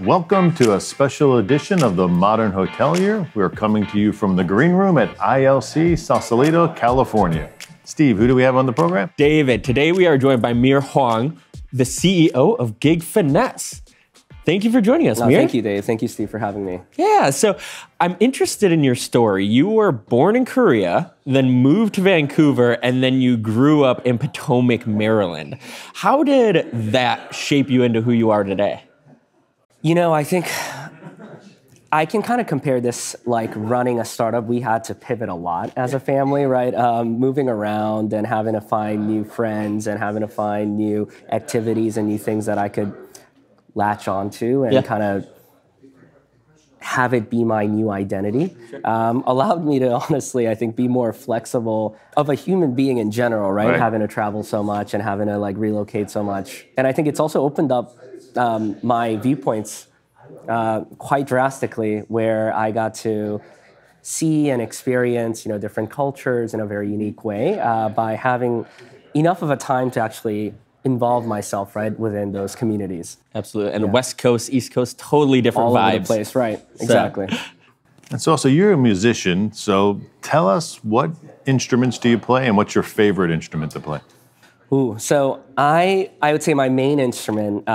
Welcome to a special edition of the Modern Hotelier. We're coming to you from the green room at ILC Sausalito, California. Steve, who do we have on the program? David. Today we are joined by Mir Hwang, the CEO of GigFinesse. Thank you for joining us, Mir. Thank you, Dave. Thank you, Steve, for having me. Yeah, so I'm interested in your story. You were born in Korea, then moved to Vancouver, and then you grew up in Potomac, Maryland. How did that shape you into who you are today? You know, I think I can kind of compare this like running a startup. We had to pivot a lot as a family, right? Moving around and having to find new friends and having to find new activities and new things that I could latch onto and kind of have it be my new identity. Allowed me to honestly, I think, be more flexible of a human being in general, right? Having to travel so much and having to like relocate so much. And I think it's also opened up my viewpoints quite drastically, where I got to see and experience, different cultures in a very unique way by having enough of a time to actually involve myself, right, within those communities. Absolutely. And West Coast, East Coast, totally different all vibes. All over the place, right. Exactly. And so you're a musician, so tell us, what instruments do you play and what's your favorite instrument to play? So I would say my main instrument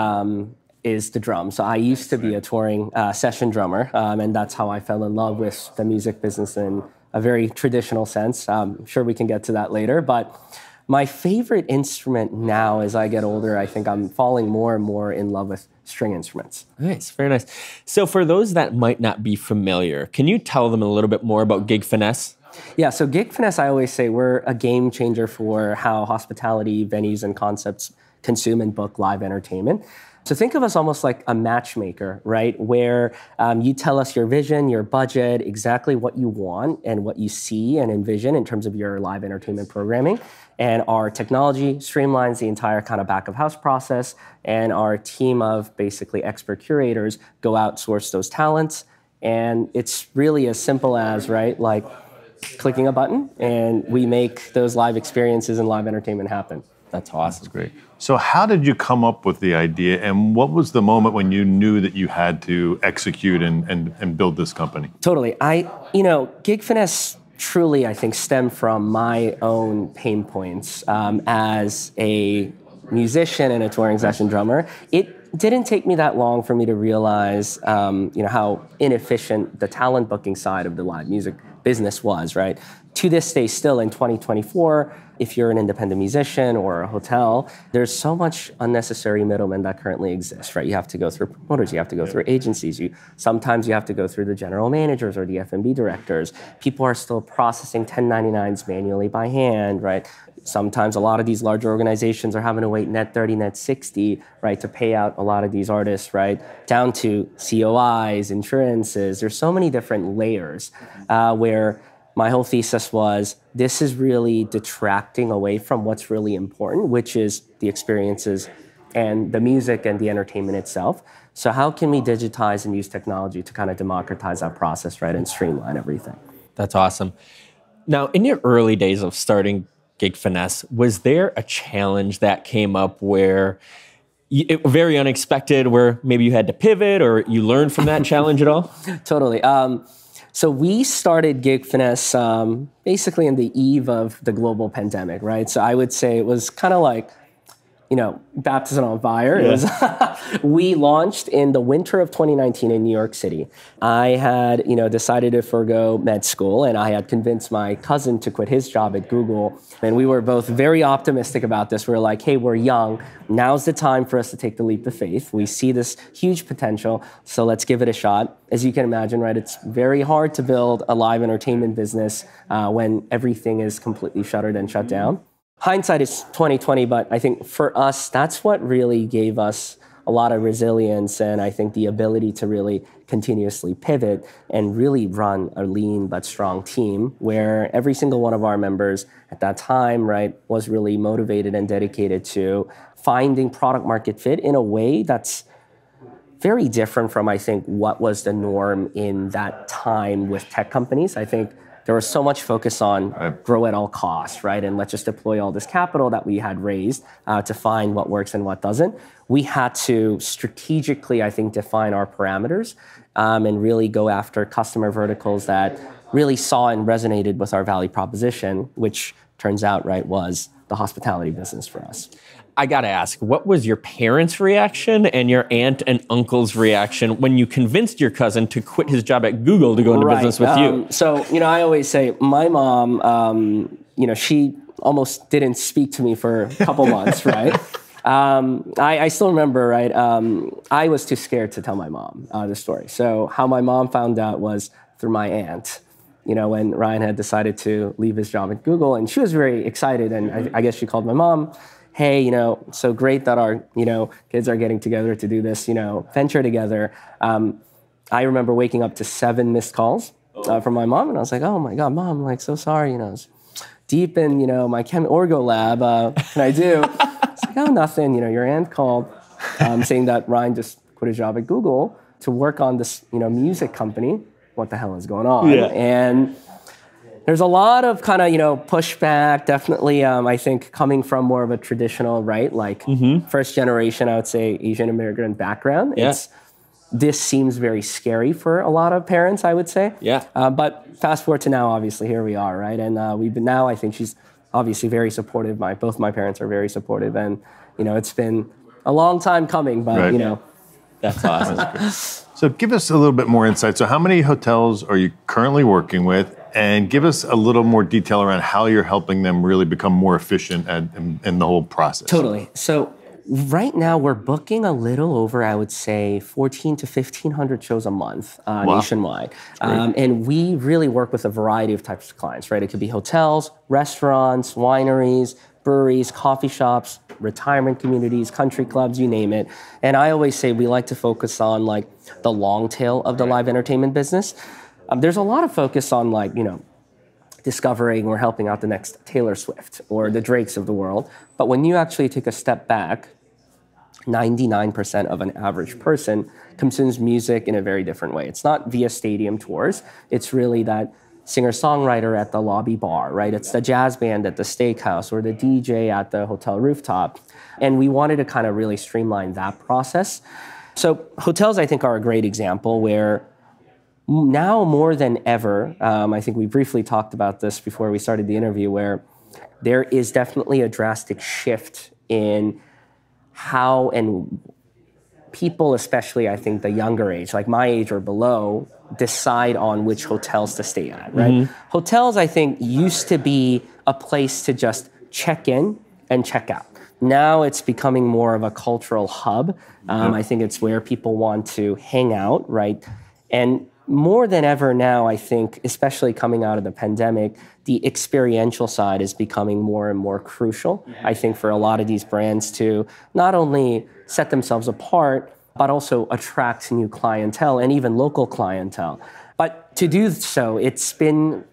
is the drum. So I used to be a touring session drummer, and that's how I fell in love with the music business in a very traditional sense. I'm sure we can get to that later, but my favorite instrument now, as I get older, I think I'm falling more and more in love with string instruments. Nice, very nice. So for those that might not be familiar, can you tell them a little bit more about GigFinesse? Yeah, so GigFinesse, I always say we're a game changer for how hospitality venues and concepts consume and book live entertainment. So think of us almost like a matchmaker, right? Where you tell us your vision, your budget, exactly what you want and what you see and envision in terms of your live entertainment programming. And our technology streamlines the entire kind of back of house process. And our team of basically expert curators go out, source those talents. And it's really as simple as, right, like clicking a button and we make those live experiences and live entertainment happen. That's awesome. That's great. So how did you come up with the idea, and what was the moment when you knew that you had to execute and build this company? Totally. GigFinesse truly, I think, stemmed from my own pain points as a musician and a touring session drummer. It didn't take me that long for me to realize, how inefficient the talent booking side of the live music business was, right? To this day, still in 2024, if you're an independent musician or a hotel, there's so much unnecessary middlemen that currently exists, right? You have to go through promoters, you have to go through agencies, sometimes you have to go through the general managers or the F&B directors. People are still processing 1099s manually by hand, right? Sometimes a lot of these larger organizations are having to wait net 30, net 60, right, to pay out a lot of these artists, right, down to COIs, insurances. There's so many different layers where my whole thesis was, this is really detracting away from what's really important, which is the experiences and the music and the entertainment itself. So how can we digitize and use technology to kind of democratize that process, right, and streamline everything? That's awesome. Now, in your early days of starting GigFinesse, was there a challenge that came up where very unexpected, where maybe you had to pivot or you learned from that challenge at all? Totally. So we started GigFinesse basically in the eve of the global pandemic, right? So I would say it was kind of like, baptism on fire. Yeah. It was we launched in the winter of 2019 in New York City. I had, decided to forgo med school, and I had convinced my cousin to quit his job at Google. And we were both very optimistic about this. We were like, hey, we're young. Now's the time for us to take the leap of faith. We see this huge potential, so let's give it a shot. As you can imagine, right, it's very hard to build a live entertainment business when everything is completely shuttered and shut down. Hindsight is 20/20, but I think for us, that's what really gave us a lot of resilience and I think the ability to really continuously pivot and really run a lean but strong team where every single one of our members at that time, right, was really motivated and dedicated to finding product market fit in a way that's very different from, I think, what was the norm in that time with tech companies. I think there was so much focus on grow at all costs, right? And let's just deploy all this capital that we had raised to find what works and what doesn't. We had to strategically, I think, define our parameters and really go after customer verticals that really saw and resonated with our value proposition, which turns out, right, was the hospitality business for us. I gotta ask, what was your parents' reaction and your aunt and uncle's reaction when you convinced your cousin to quit his job at Google to go into business with you? So, I always say my mom, she almost didn't speak to me for a couple months, right? I still remember, right? I was too scared to tell my mom the story. So how my mom found out was through my aunt. When Ryan had decided to leave his job at Google, and she was very excited, and I guess she called my mom. Hey, so great that our, kids are getting together to do this, venture together. I remember waking up to 7 missed calls from my mom, and I was like, oh my God, Mom, like, so sorry, it's deep in, my orgo lab. What can I do? It's like, oh, nothing. Your aunt called saying that Ryan just quit his job at Google to work on this, music company. What the hell is going on? Yeah. And there's a lot of kind of, pushback, definitely, I think, coming from more of a traditional, right, like first generation, I would say, Asian immigrant background. Yeah. This seems very scary for a lot of parents, I would say. Yeah. But fast forward to now, obviously, here we are, right? And we've been now, I think she's obviously very supportive. Both my parents are very supportive. And, it's been a long time coming, but, That's awesome. So give us a little bit more insight. So how many hotels are you currently working with? And give us a little more detail around how you're helping them really become more efficient in the whole process. Totally. So right now we're booking a little over, I would say, 1,400 to 1,500 shows a month nationwide. And we really work with a variety of types of clients, right? It could be hotels, restaurants, wineries, breweries, coffee shops, retirement communities, country clubs, you name it. And I always say we like to focus on like the long tail of the live entertainment business. There's a lot of focus on like, discovering or helping out the next Taylor Swift or the Drakes of the world. But when you actually take a step back, 99% of an average person consumes music in a very different way. It's not via stadium tours. It's really that singer-songwriter at the lobby bar, right? It's the jazz band at the steakhouse or the DJ at the hotel rooftop. And we wanted to kind of really streamline that process. So hotels, I think, are a great example where now more than ever, I think we briefly talked about this before we started the interview, where there is definitely a drastic shift in how and people, especially I think the younger age, like my age or below, decide on which hotels to stay at, right? Hotels, I think, used to be a place to just check in and check out. Now it's becoming more of a cultural hub. I think it's where people want to hang out, right? And more than ever now, I think, especially coming out of the pandemic, the experiential side is becoming more and more crucial, I think, for a lot of these brands to not only set themselves apart, but also attract new clientele and even local clientele. But to do so, it's been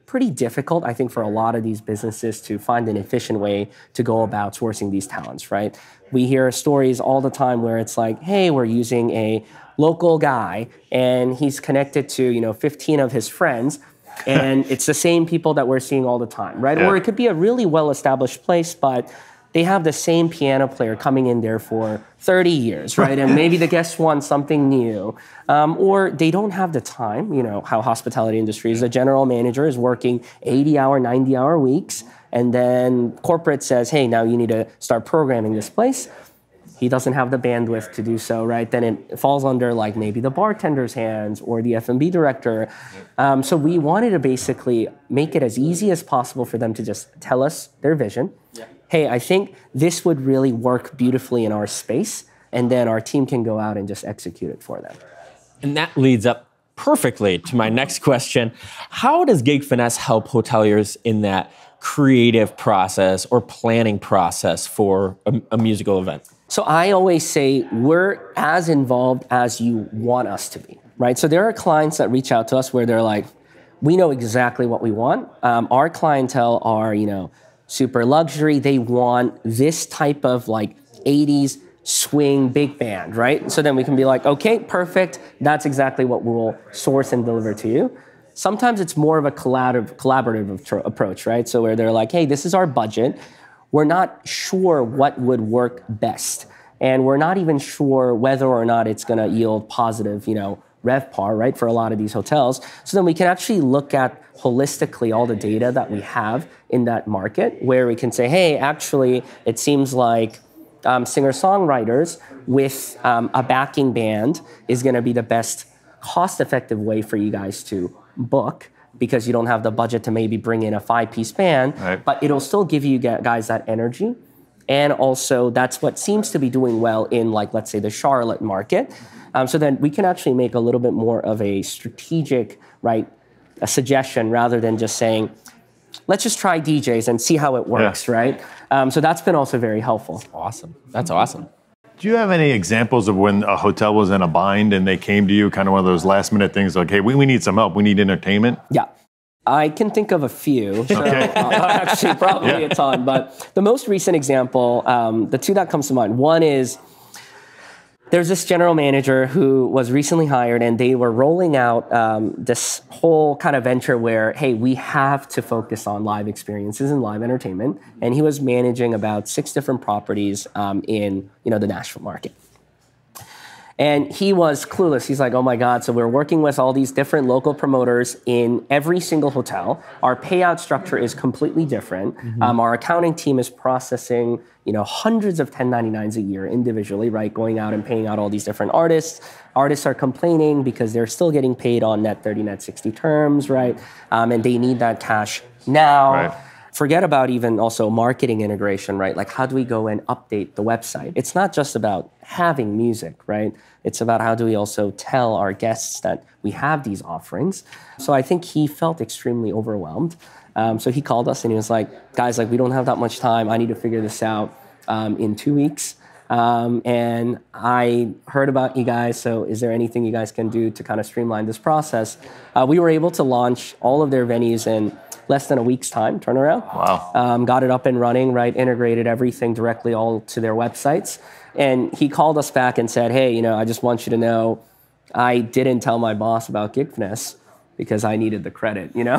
pretty difficult, I think, for a lot of these businesses to find an efficient way to go about sourcing these talents, right? We hear stories all the time where it's like, hey, we're using a local guy and he's connected to, 15 of his friends, and it's the same people that we're seeing all the time, right? Yeah. Or it could be a really well-established place, but they have the same piano player coming in there for 30 years, right? And maybe the guests want something new. Or they don't have the time, how hospitality industry is. A general manager is working 80-hour, 90-hour weeks, and then corporate says, hey, now you need to start programming this place. He doesn't have the bandwidth to do so, right? Then it falls under like maybe the bartender's hands or the F&B director. So we wanted to basically make it as easy as possible for them to just tell us their vision. Yeah. Hey, I think this would really work beautifully in our space, and then our team can go out and just execute it for them. And that leads up perfectly to my next question. How does GigFinesse help hoteliers in that creative process or planning process for a musical event? So I always say we're as involved as you want us to be, right? So there are clients that reach out to us where they're like, we know exactly what we want. Our clientele are, super luxury. They want this type of like 80s swing big band, right? So then we can be like, okay, perfect. That's exactly what we'll source and deliver to you. sometimes it's more of a collaborative approach, right? So where they're like, hey, this is our budget. We're not sure what would work best. And we're not even sure whether or not it's going to yield positive, RevPAR, right, for a lot of these hotels. So then we can actually look at holistically all the data that we have in that market, where we can say, hey, actually, it seems like singer-songwriters with a backing band is going to be the best cost-effective way for you guys to book, because you don't have the budget to maybe bring in a 5-piece band, right. But it'll still give you guys that energy. And also, that's what seems to be doing well in, like, let's say, the Charlotte market. So then we can actually make a little bit more of a strategic, right, a suggestion, rather than just saying, let's just try DJs and see how it works, right? So that's been also very helpful. Awesome. That's awesome. Do you have any examples of when a hotel was in a bind and they came to you, kind of one of those last minute things like, hey, we need some help, we need entertainment? Yeah. I can think of a few. So actually, probably a ton. But the most recent example, the two that comes to mind, one is there's this general manager who was recently hired, and they were rolling out this whole kind of venture where, hey, we have to focus on live experiences and live entertainment. And he was managing about 6 different properties in the Nashville market. And he was clueless. He's like, oh my God, so we're working with all these different local promoters in every single hotel. Our payout structure is completely different. Our accounting team is processing, hundreds of 1099s a year individually, right? Going out and paying out all these different artists. Artists are complaining because they're still getting paid on net 30, net 60 terms, right? And they need that cash now. Right. Forget about even also marketing integration, right? Like, how do we go and update the website? It's not just about having music, right? It's about how do we also tell our guests that we have these offerings. So I think he felt extremely overwhelmed. So he called us and he was like, guys, we don't have that much time. I need to figure this out in 2 weeks. And I heard about you guys, so is there anything you guys can do to kind of streamline this process? We were able to launch all of their venues in less than a week's time turnaround. Wow. Got it up and running, right? Integrated everything directly all to their websites. And he called us back and said, hey, I just want you to know I didn't tell my boss about GigFinesse because I needed the credit, We're like,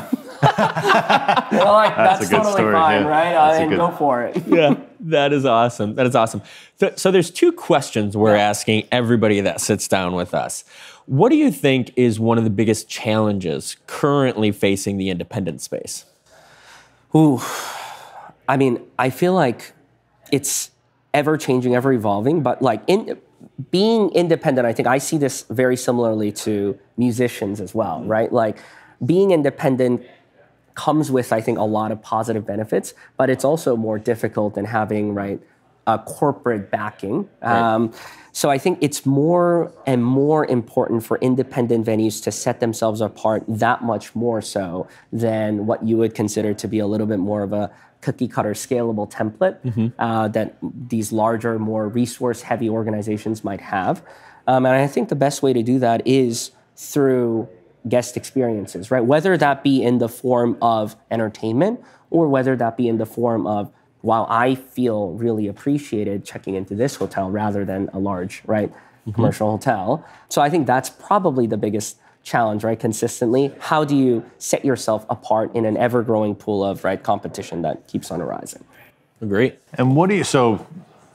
that's totally story, fine, yeah. right? And go for it. Yeah, that is awesome. That is awesome. So there's 2 questions we're asking everybody that sits down with us. What do you think is one of the biggest challenges currently facing the independent space? Ooh, I feel like it's ever changing, ever evolving, but being independent, I think I see this very similarly to musicians as well, right? Like, being independent comes with, I think, a lot of positive benefits, but it's also more difficult than having, right, a corporate backing. Right. So I think it's more and more important for independent venues to set themselves apart that much more so than what you would consider to be a little bit more of a cookie-cutter scalable template that these larger, more resource-heavy organizations might have. And I think the best way to do that is through guest experiences, right? Whether that be in the form of entertainment or whether that be in the form of, wow, I feel really appreciated checking into this hotel rather than a large, right, commercial hotel. So I think that's probably the biggest challenge, right? Consistently, how do you set yourself apart in an ever-growing pool of, right, competition that keeps on arising? Great. And so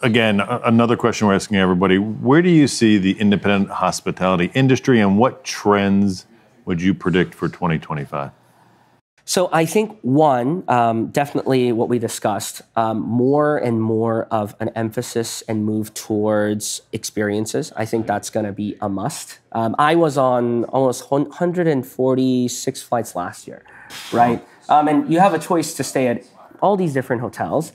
again, another question we're asking everybody, where do you see the independent hospitality industry and what trends would you predict for 2025? So I think one, definitely what we discussed, more and more of an emphasis and move towards experiences. I think that's going to be a must. I was on almost 146 flights last year, right? And you have a choice to stay at all these different hotels.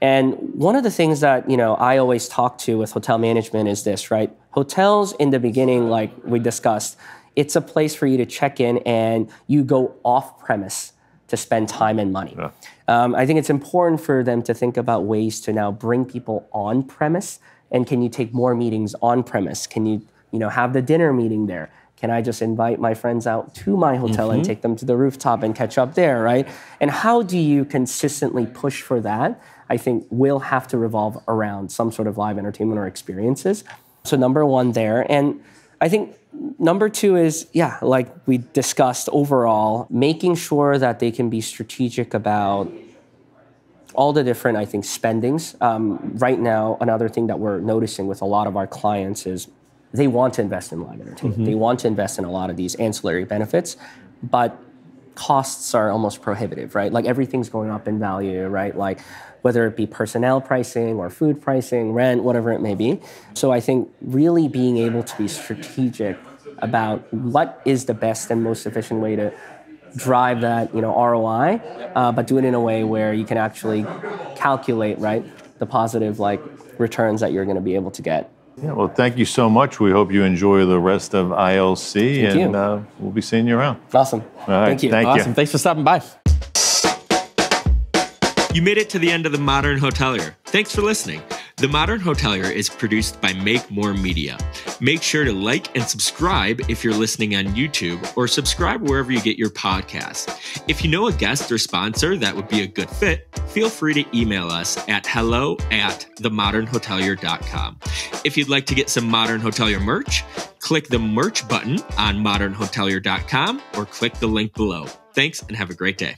And one of the things that, I always talk to with hotel management is this, right? Hotels in the beginning, like we discussed, it's a place for you to check in and you go off premise to spend time and money. Yeah. I think it's important for them to think about ways to now bring people on premise. And can you take more meetings on premise? Can you, have the dinner meeting there? Can I just invite my friends out to my hotel and take them to the rooftop and catch up there, right? And how do you consistently push for that? I think will have to revolve around some sort of live entertainment or experiences. So number one there. And I think number two is, yeah, like we discussed overall, making sure that they can be strategic about all the different, I think, spendings. Right now, another thing that we're noticing with a lot of our clients is they want to invest in live entertainment. They want to invest in a lot of these ancillary benefits, but costs are almost prohibitive, right? Like everything's going up in value, right? Like whether it be personnel pricing or food pricing, rent, whatever it may be. So I think really being able to be strategic about what is the best and most efficient way to drive that, ROI, but do it in a way where you can actually calculate, right, the positive returns that you're going to be able to get. Yeah, well, thank you so much. We hope you enjoy the rest of ILC, Thank and we'll be seeing you around. Awesome. All right, Thank you. Awesome. Thanks for stopping by. You made it to the end of The Modern Hotelier. Thanks for listening. The Modern Hotelier is produced by Make More Media. Make sure to like and subscribe if you're listening on YouTube, or subscribe wherever you get your podcasts. If you know a guest or sponsor that would be a good fit, feel free to email us at hello@themodernhotelier.com. If you'd like to get some Modern Hotelier merch, click the merch button on modernhotelier.com or click the link below. Thanks and have a great day.